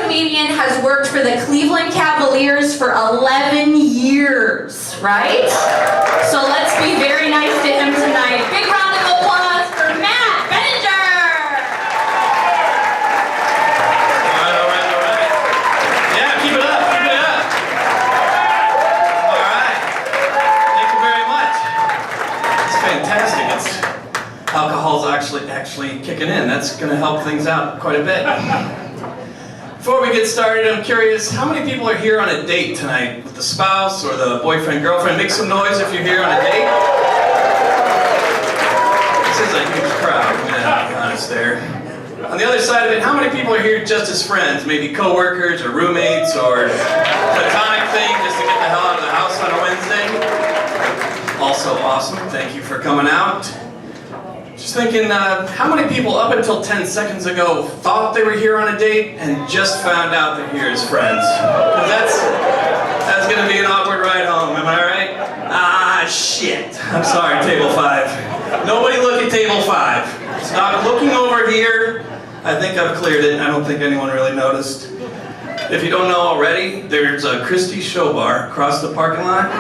comedian has worked for the Cleveland Cavaliers for 11 years, right? So let's be very nice to him tonight. Big round of applause for Matt Benninger. All right. Yeah, keep it up. All right. Thank you very much. It's fantastic. Alcohol's actually kicking in. That's going to help things out quite a bit. Before we get started, I'm curious, how many people are here on a date tonight with the spouse or the boyfriend, girlfriend? Make some noise if you're here on a date. This is a huge crowd, I'm gonna be honest there. On the other side of it, how many people are here just as friends? Maybe co-workers or roommates or platonic thing just to get the hell out of the house on a Wednesday? Also awesome, thank you for coming out. Just thinking, how many people up until 10 seconds ago thought they were here on a date and just found out they're here as friends? 'Cause that's gonna be an awkward ride home, am I right? Ah, shit. I'm sorry, table 5. Nobody look at table 5. Stop looking over here. I think I've cleared it. I don't think anyone really noticed. If you don't know already, there's a Christie's Show Bar across the parking lot.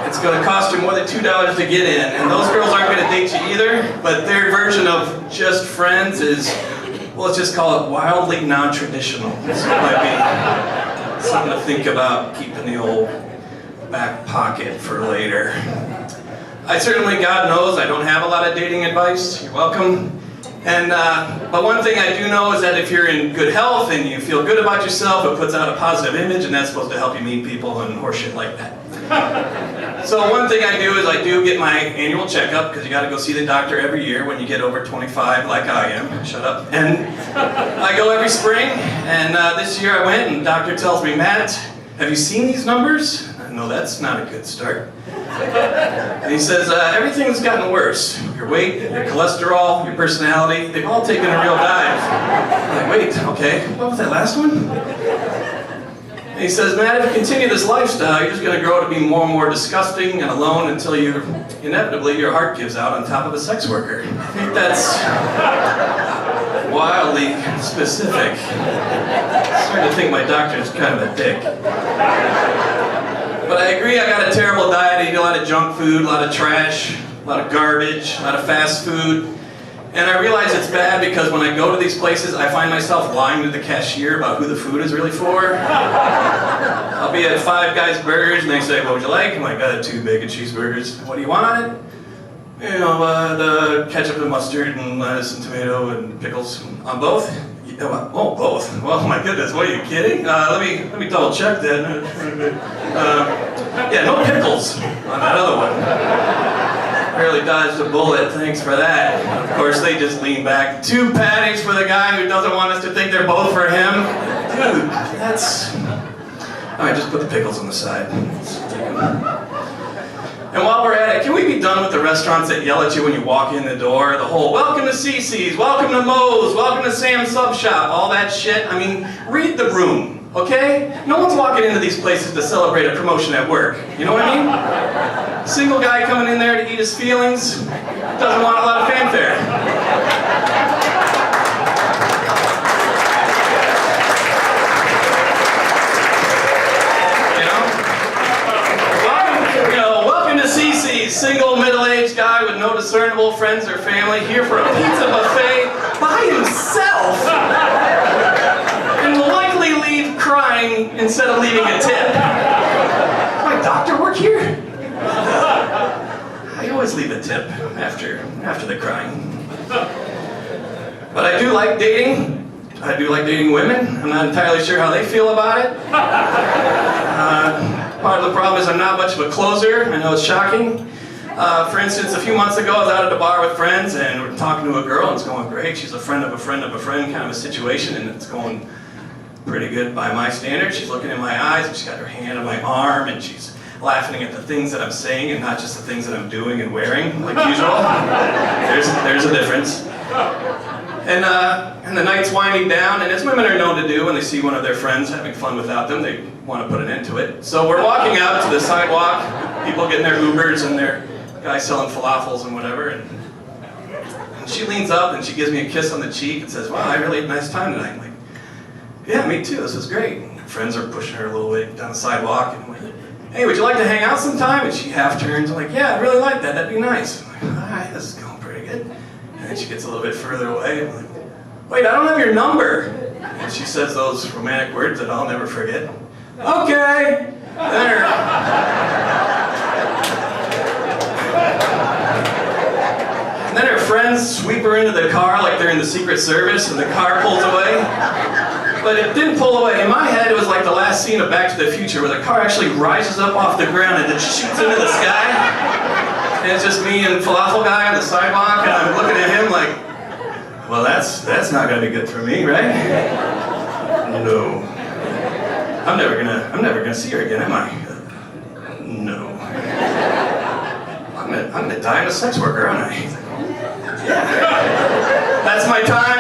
It's going to cost you more than $2 to get in, and those girls aren't going to date you either, but their version of just friends is, well, let's just call it wildly non-traditional. So it might be something to think about, keeping the old back pocket for later. I certainly, God knows, I don't have a lot of dating advice. You're welcome. And but one thing I do know is that if you're in good health and you feel good about yourself, it puts out a positive image, and that's supposed to help you meet people and horseshit like that. So one thing I do is I do get my annual checkup, because you got to go see the doctor every year when you get over 25, like I am. Shut up. And I go every spring, and this year I went, and the doctor tells me, Matt, have you seen these numbers? No, that's not a good start. And he says, everything's gotten worse. Your weight, your cholesterol, your personality, they've all taken a real dive. I'm like, wait, okay, what was that last one? And he says, Matt, if you continue this lifestyle, you're just going to grow to be more and more disgusting and alone until inevitably your heart gives out on top of a sex worker. I think that's wildly specific. I'm starting to think my doctor's kind of a dick. But I agree, I got a terrible diet. I eat a lot of junk food, a lot of trash, a lot of garbage, a lot of fast food. And I realize it's bad because when I go to these places, I find myself lying to the cashier about who the food is really for. I'll be at Five Guys Burgers and they say, what would you like? I'm like, I got 2 bacon cheeseburgers. What do you want on it? You know, the ketchup and mustard and lettuce and tomato and pickles. On both? Oh, both? Well, my goodness, what, are you kidding? Let me double check that. Yeah, no pickles on that other one. Barely dodged a bullet, thanks for that. Of course, they just lean back. 2 patties for the guy who doesn't want us to think they're both for him. Dude, that's... All right, just put the pickles on the side. And while we're at it, can we be done with the restaurants that yell at you when you walk in the door? The whole, welcome to CC's, welcome to Moe's, welcome to Sam's Sub Shop, all that shit. I mean, read the room, okay? No one's walking into these places to celebrate a promotion at work. You know what I mean? Single guy coming in there to eat his feelings, doesn't want a lot of fanfare. Single, middle-aged guy with no discernible friends or family, here for a pizza buffet by himself, and will likely leave crying instead of leaving a tip. My doctor work here? I always leave a tip after the crying. But I do like dating. I do like dating women. I'm not entirely sure how they feel about it. Part of the problem is I'm not much of a closer. I know it's shocking. For instance, a few months ago, I was out at a bar with friends, and we're talking to a girl, and it's going great. She's a friend of a friend of a friend kind of a situation, and it's going pretty good by my standards. She's looking in my eyes, and she's got her hand on my arm, and she's laughing at the things that I'm saying, and not just the things that I'm doing and wearing, like usual. There's a difference. And the night's winding down, and as women are known to do when they see one of their friends having fun without them, they want to put an end to it. So we're walking out to the sidewalk, people getting their Ubers and their guys selling falafels and whatever, and she leans up and she gives me a kiss on the cheek and says, wow, I really had a nice time tonight. I'm like, yeah, me too, this is great. And her friends are pushing her a little way down the sidewalk, and I'm like, hey, would you like to hang out sometime? And she half turns, I'm like, yeah, I'd really like that, that'd be nice. I'm like, all right, this is going pretty good. And then she gets a little bit further away, I'm like, wait, I don't have your number. And she says those romantic words that I'll never forget. Okay. And then her friends sweep her into the car like they're in the Secret Service, and the car pulls away. But it didn't pull away. In my head, it was like the last scene of Back to the Future, where the car actually rises up off the ground and then shoots into the sky. And it's just me and Falafel Guy on the sidewalk, and I'm looking at him like, well, that's not gonna be good for me, right? No. I'm never gonna see her again, am I? No. I'm gonna die in a sex worker, aren't I? Yeah. That's my time.